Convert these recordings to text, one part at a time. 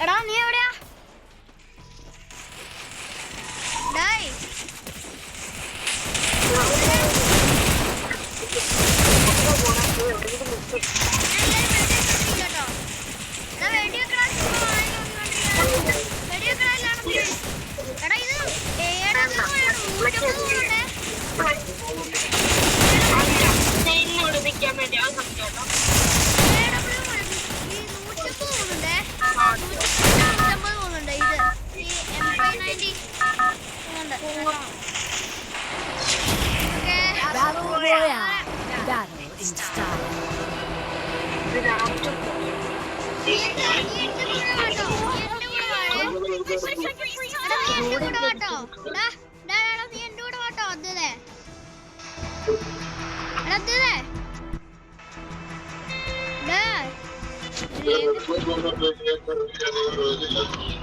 എടാ നീ എവിടെയാ? ഡേയ്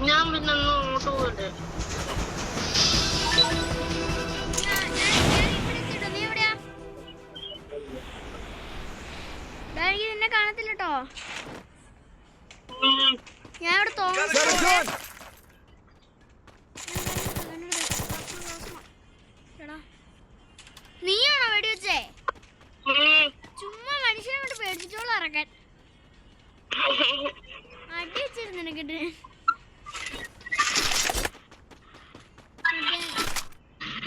ഞാൻ പിന്നെ അങ്ങോട്ട് പോകട്ടെ. നിന്നെ കാണത്തില്ലട്ടോ. ഞാൻ ഇവിടെ തോന്നുന്നു നീയാണോ വെടിവെച്ചേ? ചുമ്മാ മനുഷ്യനെ കൊണ്ട് പേടിപ്പിച്ചോളൂ ഇറക്കാൻ. അടി വെച്ചിരുന്നു നിനക്കിട്ട്.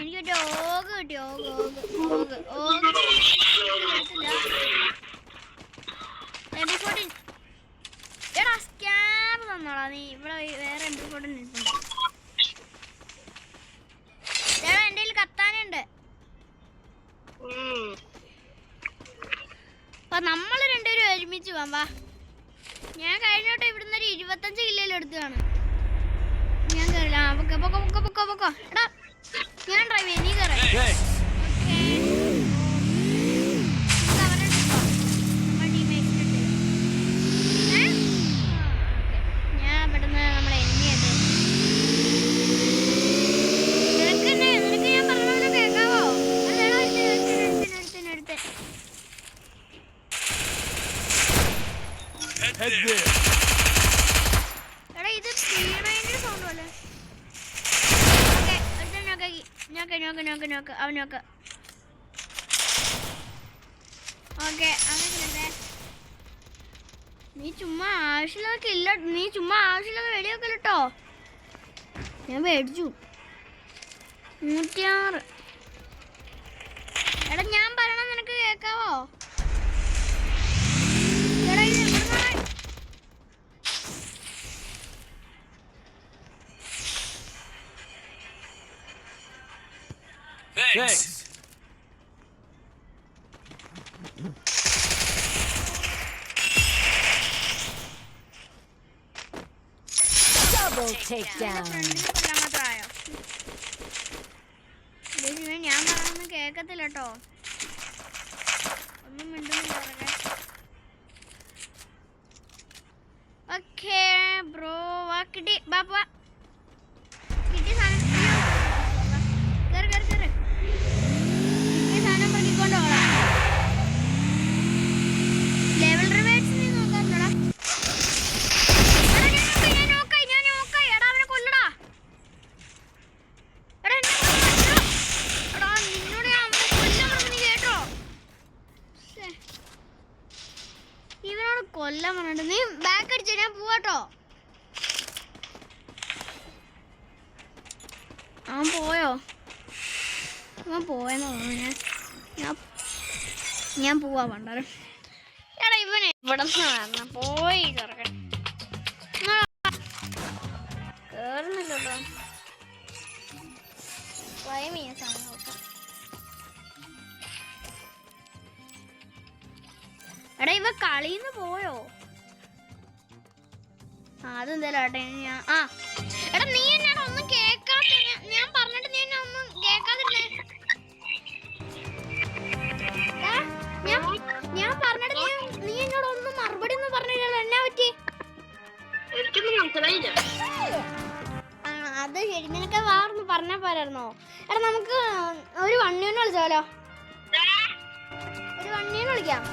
എനിക്ക് ഓഗ് കിട്ടി. ഓഗ് എടാ സ്കാൻ തന്നോളാ നീ. ഇവിടെ വേറെ MP14 ഇരിപ്പുണ്ട്. എടാ എൻ്റെ കയ്യിൽ കത്താനുണ്ട്. അപ്പൊ നമ്മൾ രണ്ടുപേരും ഒരുമിച്ച് പോവാം. വാ, ഞാൻ കഴിഞ്ഞോട്ടെ ഇവിടുന്ന് ഒരു 25 കിലോയിൽ എടുത്തതാണ്. ഞാൻ കയറില്ല. പൊക്കോ. എടാ ഞാൻ ഡ്രൈവ് ചെയ്യാം, നീ കയറേ. ഞാൻ പെട്ടെന്ന് നമ്മളെ എണ്ണിയത് നിനക്ക് ഞാൻ പറഞ്ഞ കേൾക്കാവോ? എടാ ഇത് വീണതിന്റെ സൗണ്ട് പോലെ. നോക്ക് അവൻ നോക്ക്. ഓക്കെ അങ്ങനെ നീ ചുമ്മാ ആവശ്യമില്ലാതെ ഇല്ല. നീ ചുമ്മാ ആവശ്യമില്ലാതെ വെടിവെക്കല്ലോ. ഞാൻ മേടിച്ചു 106. എടാ ഞാൻ പറയണം നിനക്ക് കേൾക്കാവോ? എടാ ഇത് Thanks. Double takedown. ഞാൻ പറഞ്ഞൊന്നും കേക്കത്തില്ല കേട്ടോ. ഒന്നും മിണ്ടുന്നില്ല. Okay bro. വാ കിട്ടി. ബാപ്പാ കിട്ടി സാധനം. കേറ്. ഈ സാധനം പറഞ്ഞിക്കൊണ്ട് പോകാം. ലെവൽ റിവേഴ്സ് നീ നോക്കാറുണ്ടോടാ? ഞാൻ നോക്കായി. എടാ അവനെ കൊല്ലടാ. എടാ നിന്നോട് ഞാൻ അവനെ കൊല്ലാൻ പറഞ്ഞു, നീ കേട്ടോ? ഇവനോട് കൊല്ലാൻ പറഞ്ഞിട്ട് നീ ബാക്ക് അടിച്ച. ഞാൻ പോവാട്ടോ. അവൻ പോയോ? അവൻ പോയെന്ന് തോന്നുന്നു. ഞാൻ പോവാ പണ്ടാരം. എടാ ഇവനെ ഇവിടെ നിന്ന് പോയി കറക്കാൻ കേറുന്നില്ലല്ലോ. ക്ലൈം ചെയ്യാൻ സാധനം നോക്കാം. എടാ ഇവ കളിന്ന് പോയോ? അതെന്തായാലും ആട്ടെ. എടാ നീ എന്നാണ് ഒന്നും കേൾക്കാത്ത? ഞാൻ പറഞ്ഞിട്ട് നീ എന്നെ ഒന്നും കേൾക്കാതിരുന്നേ. ഞാൻ പറഞ്ഞിട്ട് നീ എന്നോട് ഒന്നും മറുപടി ഒന്നും പറഞ്ഞില്ലല്ലോ. എന്നാ പറ്റി? എനിക്കൊന്നും മനസ്സിലായില്ല. അത് ശരി. നിനക്ക് വേറൊന്ന് പറഞ്ഞാ പോരായിരുന്നോ? എടാ നമുക്ക് ഒരു വണ്ണിനെ വിളിച്ചാലോ? ഒരു വണ്ണിനെ വിളിക്കാം.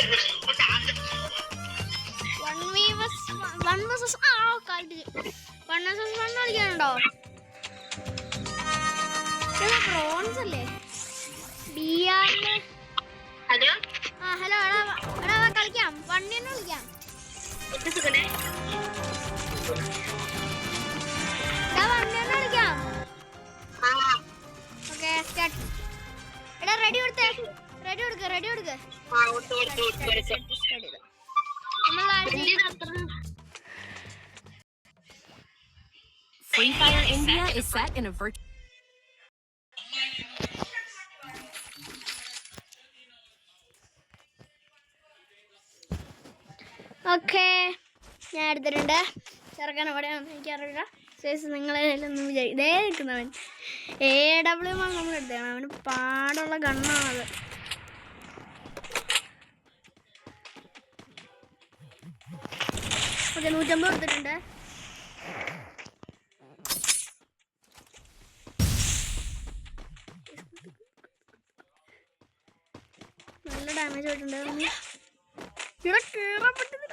Yes. കളിക്കാനുണ്ടോ? പ്രോൺസ് അല്ലേ? ഹലോ ആ ഹലോ എടാ കളിക്കാം. വണ്ടി തന്നെ കളിക്കാം. വണ്ടി തന്നെ കളിക്കാം. Okay start. എടാ റെഡി കൊടുക്ക്. Free Fire India is set in a virtual. Okay ഞാൻ എടുത്തിട്ടുണ്ട്. ചെറുക്കൻ എവിടെയാണെന്ന് എനിക്കറിയില്ല. സൈസ് നിങ്ങളെല്ലാം ഇതേ നിൽക്കുന്നവൻ AW നമ്മൾ എടുത്തേക്കണം. അവന് പാടുള്ള ഗണ്ണാണത്. ഓക്കെ 150 എടുത്തിട്ടുണ്ട്. നല്ല ഡാമേജ് ആയിട്ടുണ്ട്. ഇവിടെ കേറാൻ പറ്റുന്നില്ല.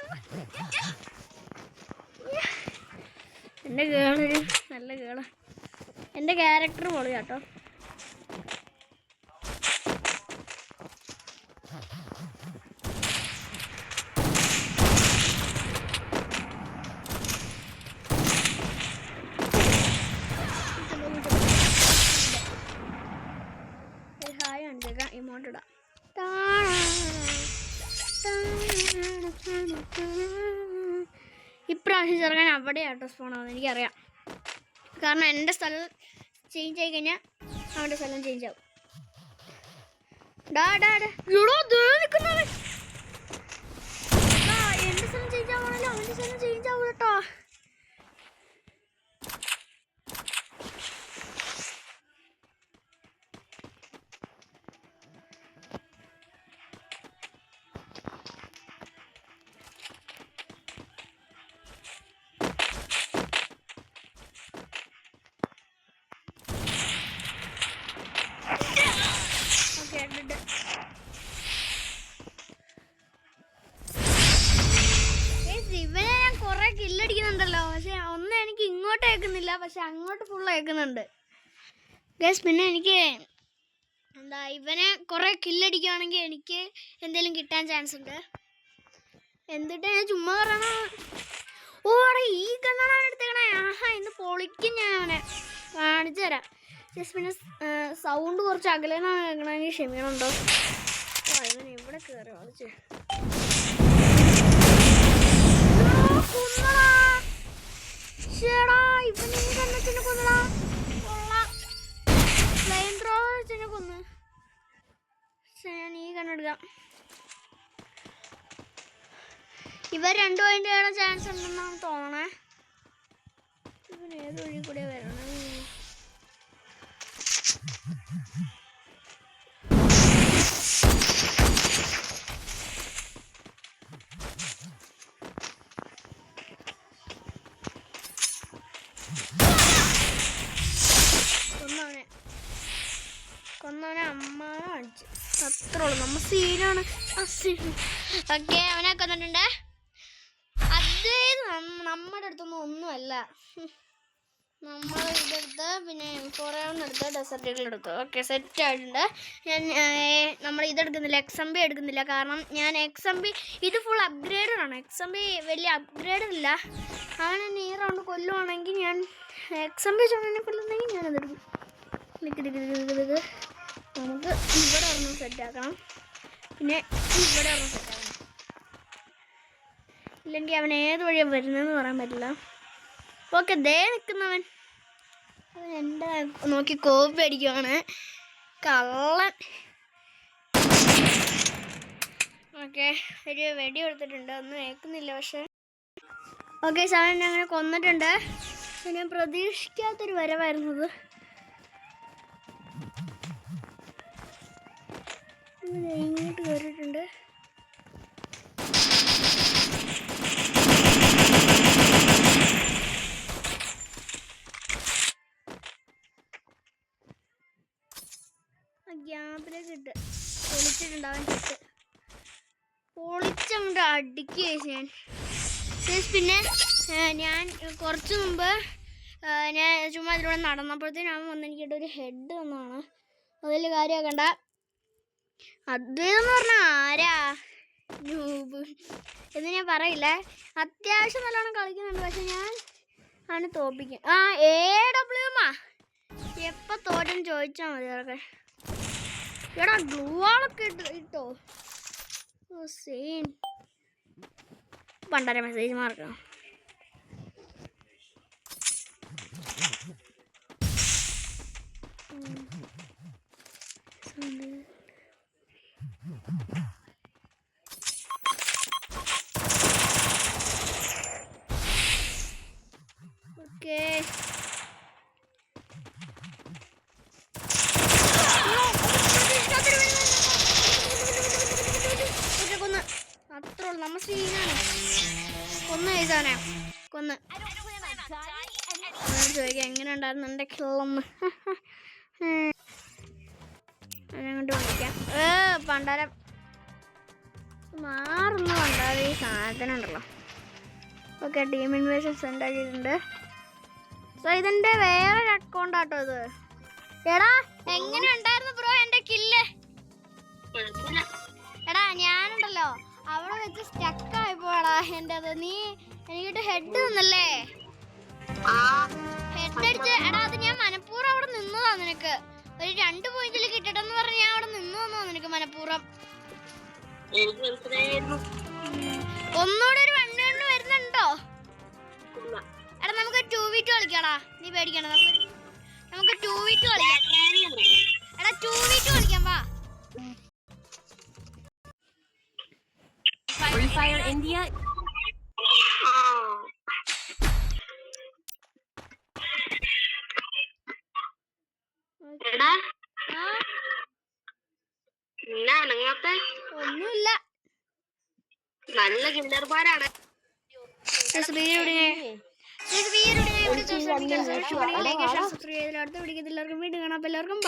എൻ്റെ കേളൊരു നല്ല കേള. എൻ്റെ ക്യാരക്ടർ പൊളിയാട്ടോ. ഹായ് കാണിച്ചേക്കാം. ഇമോട്ട് ഇടാം. ഇപ്രാവശ്യം ചെറുക്കാൻ അവിടെയാട്ടോ സ്പോൺ ആവുന്നത് എനിക്കറിയാം. കാരണം എൻ്റെ സ്ഥലം ചേഞ്ച് ആയി കഴിഞ്ഞാൽ അവൻ്റെ സ്ഥലം ചേഞ്ച് ആവും. എൻ്റെ സ്ഥലം ചേഞ്ച് ആവണല്ലോ, അവൻ്റെ സ്ഥലം ചേഞ്ച് ആവും കേട്ടോ. ഇവനെ ഞാൻ കുറെ കില്ലടിക്കുന്നുണ്ടല്ലോ. പക്ഷെ ഒന്നും എനിക്ക് ഇങ്ങോട്ട് കേൾക്കുന്നില്ല, പക്ഷെ അങ്ങോട്ട് ഫുള്ള് കേൾക്കുന്നുണ്ട് ഗൈസ്. പിന്നെ എനിക്ക് ഇവനെ കുറെ കില്ലടിക്കുകയാണെങ്കിൽ എനിക്ക് എന്തെങ്കിലും കിട്ടാൻ ചാൻസ് ഉണ്ട്. എന്നിട്ട് ഞാൻ ചുമ്മാ പറയണ ഓടെ ഈ കണ്ണാണ് എടുത്തേക്കണേ. ആഹാ ഇന്ന് പൊളിക്കും ഞാൻ അവനെ കാണിച്ചു തരാം. ജസ്റ്റ് പിന്നെ സൗണ്ട് കുറച്ച് അകലെന്നാണ് കേൾക്കണമെങ്കിൽ ക്ഷമിക്കണുണ്ടോ? ഇവൻ എവിടെ കയറി കളിച്ച് ഞാൻ ഈ കണ്ണെടുക്കാം. ഇവർ 2 പോയിന്റ് ചെയ്യാൻ ചാൻസ് ഉണ്ടെന്നാണ് തോന്നണേ. ഇവൻ ഏത് വഴി കൂടെ വരണം? കൊന്നവനെ അമ്മാനെ കാണിച്ചു. അത്രേ ഉള്ളൂ. നമ്മ സീനാണ്. ഓക്കെ അവനെ കൊന്നിട്ടുണ്ട്. അത് നമ്മുടെ അടുത്തൊന്നും ഒന്നുമല്ല. നമ്മൾ ഇതെടുത്ത് പിന്നെ ഫോറെടുത്ത് ഡെസർട്ടുകളെടുത്തു. ഓക്കെ സെറ്റ് ആയിട്ടുണ്ട്. നമ്മൾ ഇതെടുക്കുന്നില്ല, XMB എടുക്കുന്നില്ല. കാരണം ഞാൻ XMB ഇത് ഫുൾ അപ്ഗ്രേഡാണ്. XMB വലിയ അപ്ഗ്രേഡ് ഇല്ല. അങ്ങനെ ഈ റൗണ്ട് കൊല്ലുവാണെങ്കിൽ ഞാൻ XMB ചുമനെ കൊല്ലുന്നെങ്കിൽ ഞാനതെടുക്കും. നമുക്ക് ഇവിടെ ഒരെണ്ണം സെറ്റാക്കണം, പിന്നെ ഇവിടെ ഒരെണ്ണം സെറ്റാക്കണം. ഇല്ലെങ്കിൽ അവൻ ഏത് വഴിയാണ് വരുന്നതെന്ന് പറയാൻ പറ്റില്ല. ഓക്കെ ദേ നിൽക്കുന്നവൻ അവൻ എൻ്റെ നോക്കി കോപ്പി അടിക്കുവാണ്, കള്ളൻ. ഓക്കെ ഒരു വെടി കൊടുത്തിട്ടുണ്ട്, ഒന്നും ഏൽക്കുന്നില്ല. പക്ഷെ ഓക്കെ അവൻ അങ്ങനെ കൊന്നിട്ടുണ്ട്. ഞാൻ പ്രതീക്ഷിക്കാത്തൊരു വരവായിരുന്നത്. ഇങ്ങോട്ട് കയറിയിട്ടുണ്ട്. ഗ്യാപ്പിലേക്ക് ഇട്ട് പൊളിച്ചിട്ടുണ്ട്. അവൻ ചുറ്റ് പൊളിച്ചങ്ങോട്ട് അടിക്കുക ഞാൻ. പിന്നെ ഞാൻ കുറച്ച് മുമ്പ് ഞാൻ ചുമ്മാ ഇതിലൂടെ നടന്നപ്പോഴത്തേനും അവൻ വന്ന് എനിക്കിട്ട് ഒരു ഹെഡ് തന്നതാണ്. അതിൽ കാര്യമാക്കണ്ട. അദ്വൈതെന്ന് പറഞ്ഞാൽ ആരാ ന്യൂബ് എന്ന് ഞാൻ പറയില്ല. അത്യാവശ്യം നല്ലോണം കളിക്കുന്നുണ്ട്. പക്ഷെ ഞാൻ അവനെ തോപ്പിക്കും. AWമാ എപ്പോൾ തോറ്റെന്ന് ചോദിച്ചാൽ മതി. അതൊക്കെ എടാ ഗ്ലൂവാളൊക്കെ ഇട്ടോ. ഓ സീൻ പണ്ടര മെസ്സേജ് മാർക്കാം. ഓക്കേ അത്ര ഉള്ളു. നമ്മ സീനാണ്. കൊന്ന് എഴുതാനേ കൊന്ന് ചോദിക്കാം എങ്ങനെ ഉണ്ടായിരുന്നു എൻ്റെ കിള്ളൊന്ന്. അതിനങ്ങോട്ട് വിളിക്കാം. പണ്ടാരം മാറുന്നു. പണ്ടാരം ഈ സാധനം ഉണ്ടല്ലോ. ഓക്കെ ടീം ഇൻവേഷൻ സെൻഡ് ആക്കിയിട്ടുണ്ട്. സോ ഇതെൻ്റെ വേറൊരു അക്കൗണ്ടാട്ടോ ഇത്. എടാ എങ്ങനെ ഉണ്ടായിരുന്നു ബ്രോ എൻ്റെ കില്ല്? എടാ ഞാനുണ്ടല്ലോ അവിടെ വെച്ച് സ്റ്റക്കായിപ്പോടാ എൻ്റെ അത്. നീ എനിക്കിട്ട് ഹെഡ് തന്നല്ലേ? ഹെഡ് അടിച്ച് എടാ അത് ഞാൻ മനഃപൂർവ്വം അവിടെ നിന്നതാ. നിനക്ക് ഒരു 2 പോയിന്റിൽ കിട്ടട്ടെന്ന് പറഞ്ഞ് ഞാൻ അവിടെ നിന്നു തന്നോ നിനക്ക് മനഃപൂർവ്വം. ഒന്നുകൂടെ ഒരു 1v1 വരുന്നുണ്ടോ? എടാ നമുക്ക് 2v2 കളിക്കാടാ. നീ പേടിക്കണ്ട. നമുക്ക് 2v2 കളിക്കാം. എടാ 2v2 കളിക്കാം വാ. Free Fire India. ഒന്നുമില്ല. നല്ല കില്ലർമാരാണ്. സബ്സ്ക്രൈബ് എല്ലാവർക്കും വീഡിയോ കാണാം. എല്ലാവർക്കും